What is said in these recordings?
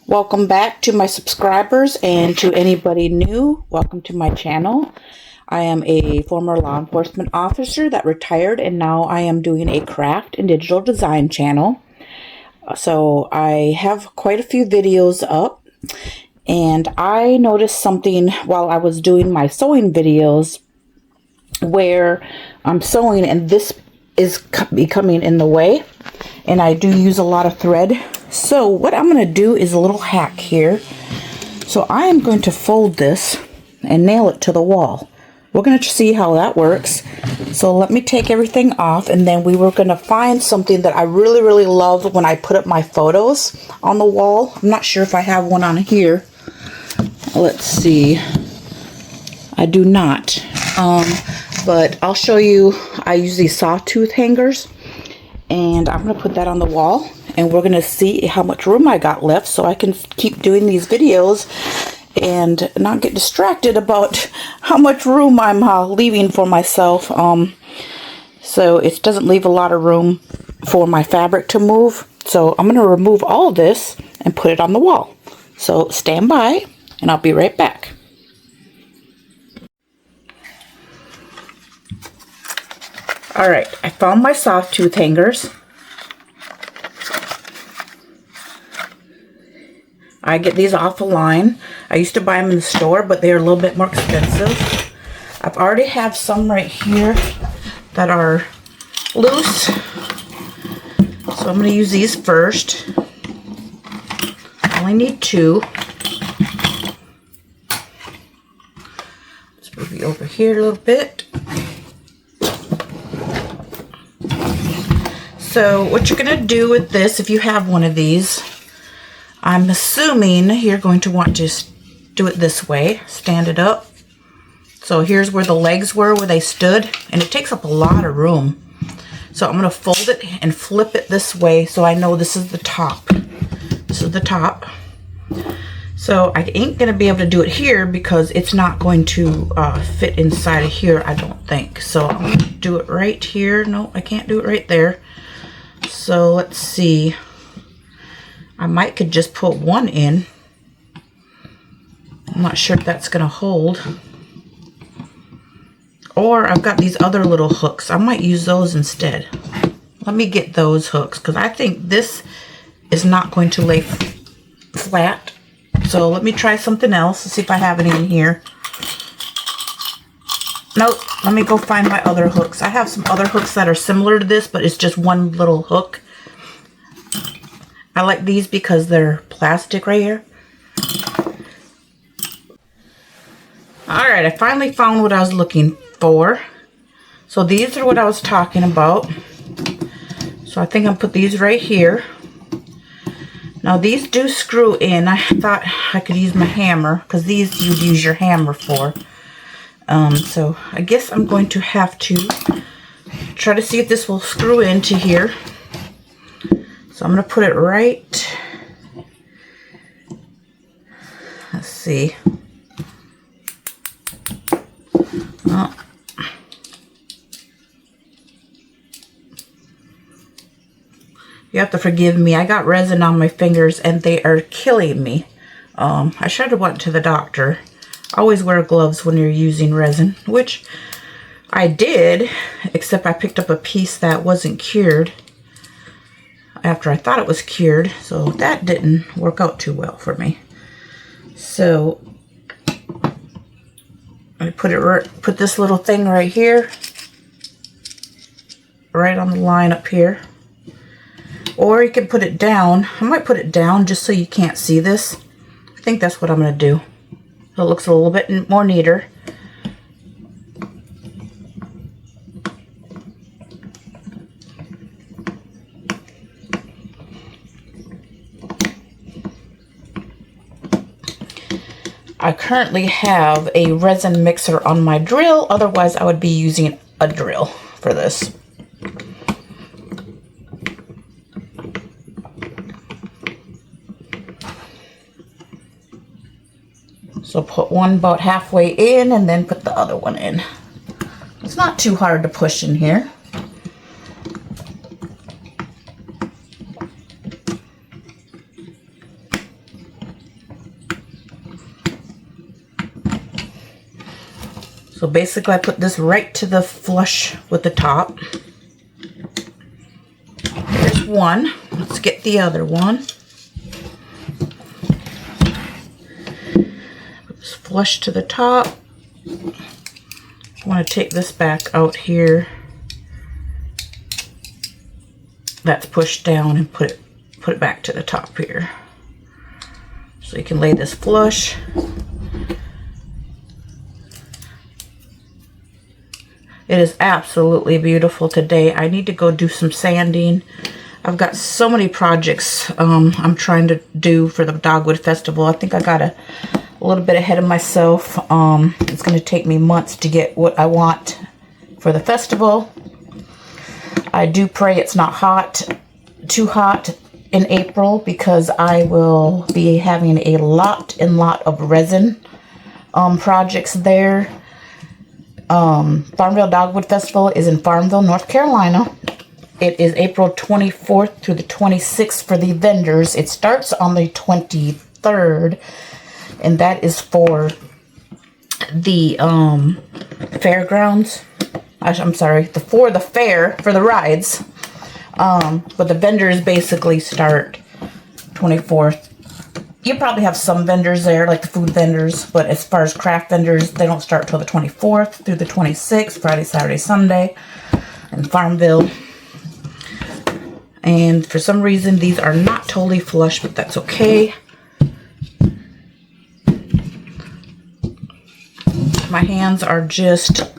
Welcome back to my subscribers and to anybody new. Welcome to my channel. I am a former law enforcement officer that retired, and now I am doing a craft and digital design channel. So I have quite a few videos up, and I noticed something while I was doing my sewing videos where I'm sewing and this is becoming in the way, and I do use a lot of thread. So what I'm going to do is a little hack here. So I am going to fold this and nail it to the wall. We're going to see how that works. So let me take everything off, and then we were going to find something that I really love when I put up my photos on the wall. I'm not sure if I have one on here. Let's see. I do not. But I'll show you. I use these sawtooth hangers, and I'm going to put that on the wall, and we're going to see how much room I got left so I can keep doing these videos and not get distracted about how much room I'm leaving for myself. So it doesn't leave a lot of room for my fabric to move. So I'm going to remove all of this and put it on the wall. So stand by, and I'll be right back. Alright, I found my soft tooth hangers. I get these off a line. I used to buy them in the store, but they're a little bit more expensive. I've already have some right here that are loose. So I'm going to use these first. I only need 2. Let's move you over here a little bit. So what you're going to do with this, if you have one of these, I'm assuming you're going to want to do it this way, stand it up. So here's where the legs were, where they stood, and it takes up a lot of room. So I'm going to fold it and flip it this way so I know this is the top. This is the top. So I ain't going to be able to do it here because it's not going to fit inside of here, I don't think. So I'm going to do it right here. No, I can't do it right there. So let's see. I could just put one in. I'm not sure if that's going to hold. Or I've got these other little hooks. I might use those instead. Let me get those hooks because I think this is not going to lay flat. So let me try something else and see if I have any in here. Nope. Let me go find my other hooks. I have some other hooks that are similar to this, but it's just one little hook. I like these because they're plastic right here. Alright, I finally found what I was looking for. So these are what I was talking about. So I think I'll put these right here. Now these do screw in. I thought I could use my hammer because these you'd use your hammer for. So I guess I'm going to have to try to see if this will screw into here. So I'm going to put it right, let's see. Oh. You have to forgive me. I got resin on my fingers and they are killing me. I should have went to the doctor. Always wear gloves when you're using resin, which I did, except I picked up a piece that wasn't cured after I thought it was cured, so that didn't work out too well for me. So I put this little thing right here, right on the line up here. Or you can put it down. I might put it down just so you can't see this. I think that's what I'm going to do. It looks a little bit more neater. I currently have a resin mixer on my drill, otherwise I would be using a drill for this. So put one about halfway in and then put the other one in. It's not too hard to push in here. So basically I put this right to the flush with the top. There's one. Let's get the other one. Put this flush to the top. I want to take this back out here. That's pushed down and put it back to the top here. So you can lay this flush. It is absolutely beautiful today. I need to go do some sanding. I've got so many projects I'm trying to do for the Dogwood Festival. I think I got a little bit ahead of myself. It's going to take me months to get what I want for the festival. I do pray it's not too hot in April, because I will be having a lot of resin projects there. Farmville Dogwood Festival is in Farmville, North Carolina. It is April 24th through the 26th for the vendors. It starts on the 23rd, and that is for the fairgrounds. I'm sorry, for the fair, for the rides. But the vendors basically start 24th. You probably have some vendors there, like the food vendors, but as far as craft vendors, they don't start till the 24th through the 26th, Friday, Saturday, Sunday, in Farmville. And for some reason, these are not totally flush, but that's okay. My hands are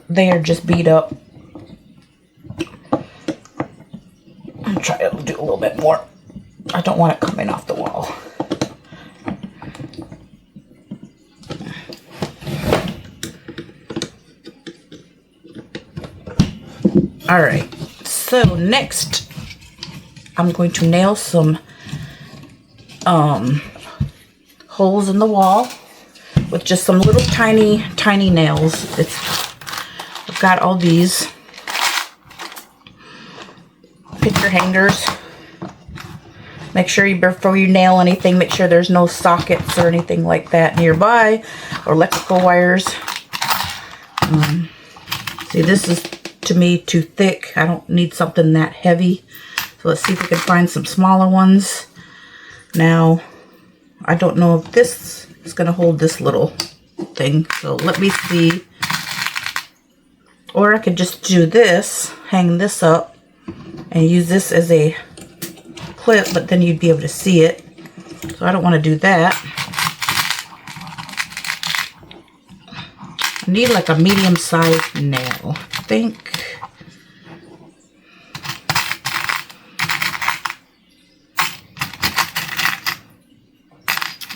they are just beat up. I'm trying to do a little bit more. I don't want it coming off the wall. All right, so next I'm going to nail some holes in the wall with just some little tiny nails. I've got all these picture hangers. Make sure before you nail anything, make sure there's no sockets or anything like that nearby, or electrical wires. See, this is to me too thick. I don't need something that heavy. So let's see if we can find some smaller ones. Now, I don't know if this is going to hold this little thing. So let me see. Or I could just do this, hang this up, and use this as a clip, but then you'd be able to see it. So I don't want to do that. I need like a medium-sized nail, I think.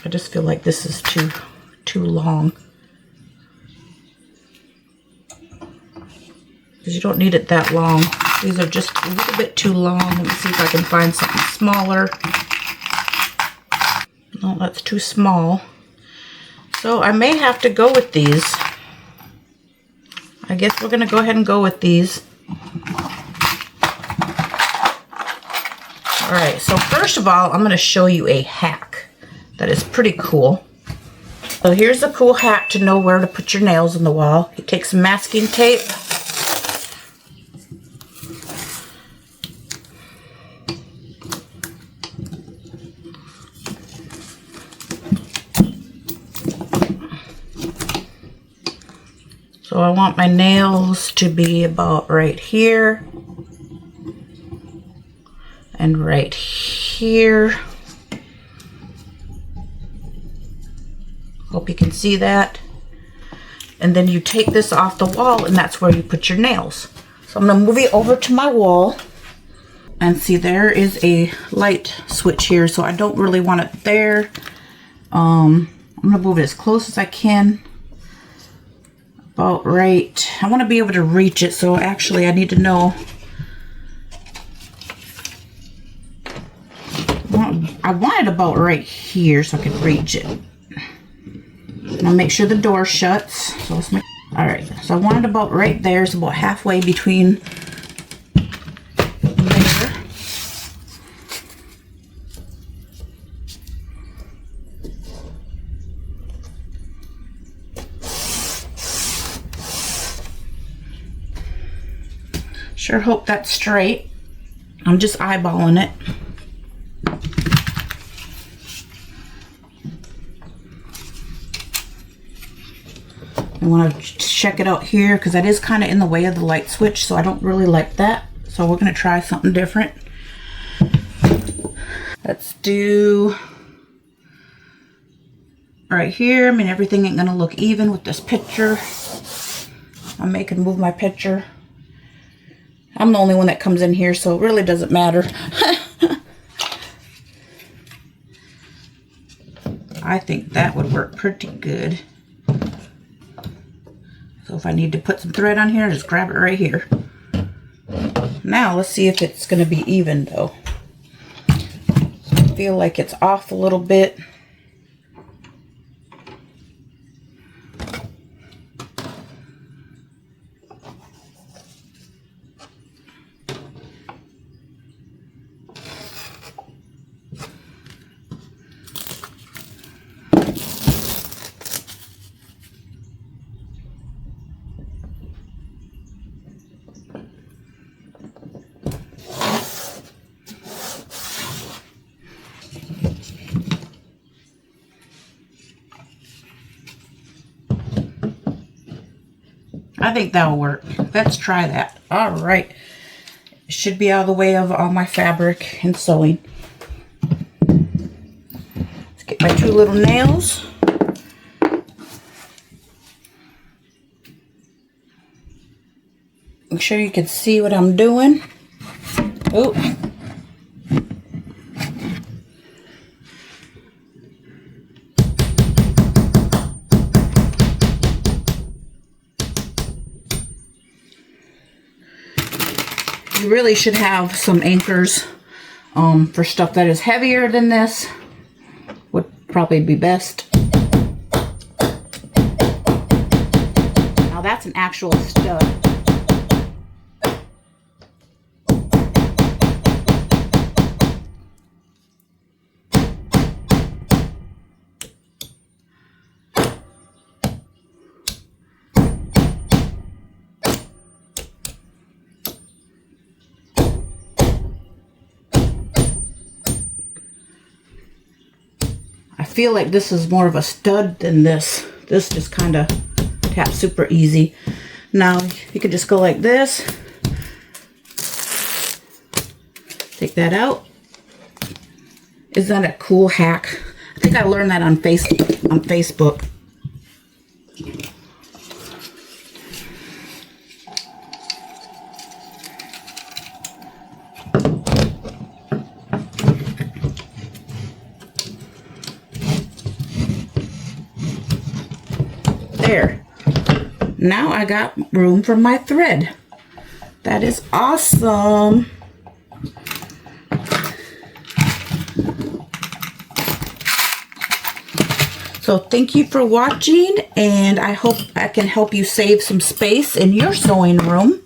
I just feel like this is too long. Because you don't need it that long. These are just a little bit too long. Let me see if I can find something smaller. No, that's too small. So I may have to go with these. I guess we're going to go ahead and go with these. Alright, so first of all, I'm going to show you a hack that is pretty cool. So here's a cool hack to know where to put your nails in the wall. You take some masking tape. So I want my nails to be about right here and right here. Hope you can see that. And then you take this off the wall, and that's where you put your nails. So I'm going to move it over to my wall. And see, there is a light switch here, so I don't really want it there. I'm going to move it as close as I can. About right. I want to be able to reach it, so actually I need to know. I want it about right here so I can reach it. And I'll make sure the door shuts. So let's make. All right. So I want it about right there. It's about halfway between there. Sure hope that's straight. I'm just eyeballing it. I want to check it out here because that is kind of in the way of the light switch, so I don't really like that. So we're going to try something different. Let's do right here. I mean, everything ain't going to look even with this picture. I'm making move my picture. I'm the only one that comes in here, so it really doesn't matter. I think that would work pretty good. So if I need to put some thread on here, just grab it right here. Now let's see if it's going to be even though. So I feel like it's off a little bit. I think that'll work. Let's try that. All right. It should be out of the way of all my fabric and sewing. Let's get my 2 little nails. Make sure you can see what I'm doing. Oh. You really should have some anchors for stuff that is heavier than this. Would probably be best. Now that's an actual stud. I feel like this is more of a stud than this. This just kind of taps super easy. Now you could just go like this. Take that out. Isn't that a cool hack? I think I learned that on Facebook. There. Now I got room for my thread. That is awesome. So thank you for watching, and I hope I can help you save some space in your sewing room.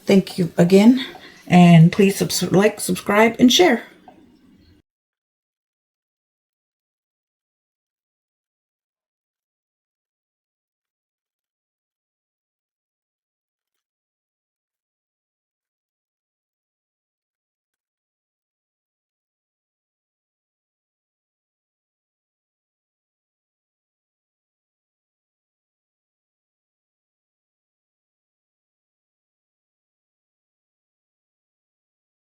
Thank you again, and please like, subscribe, and share.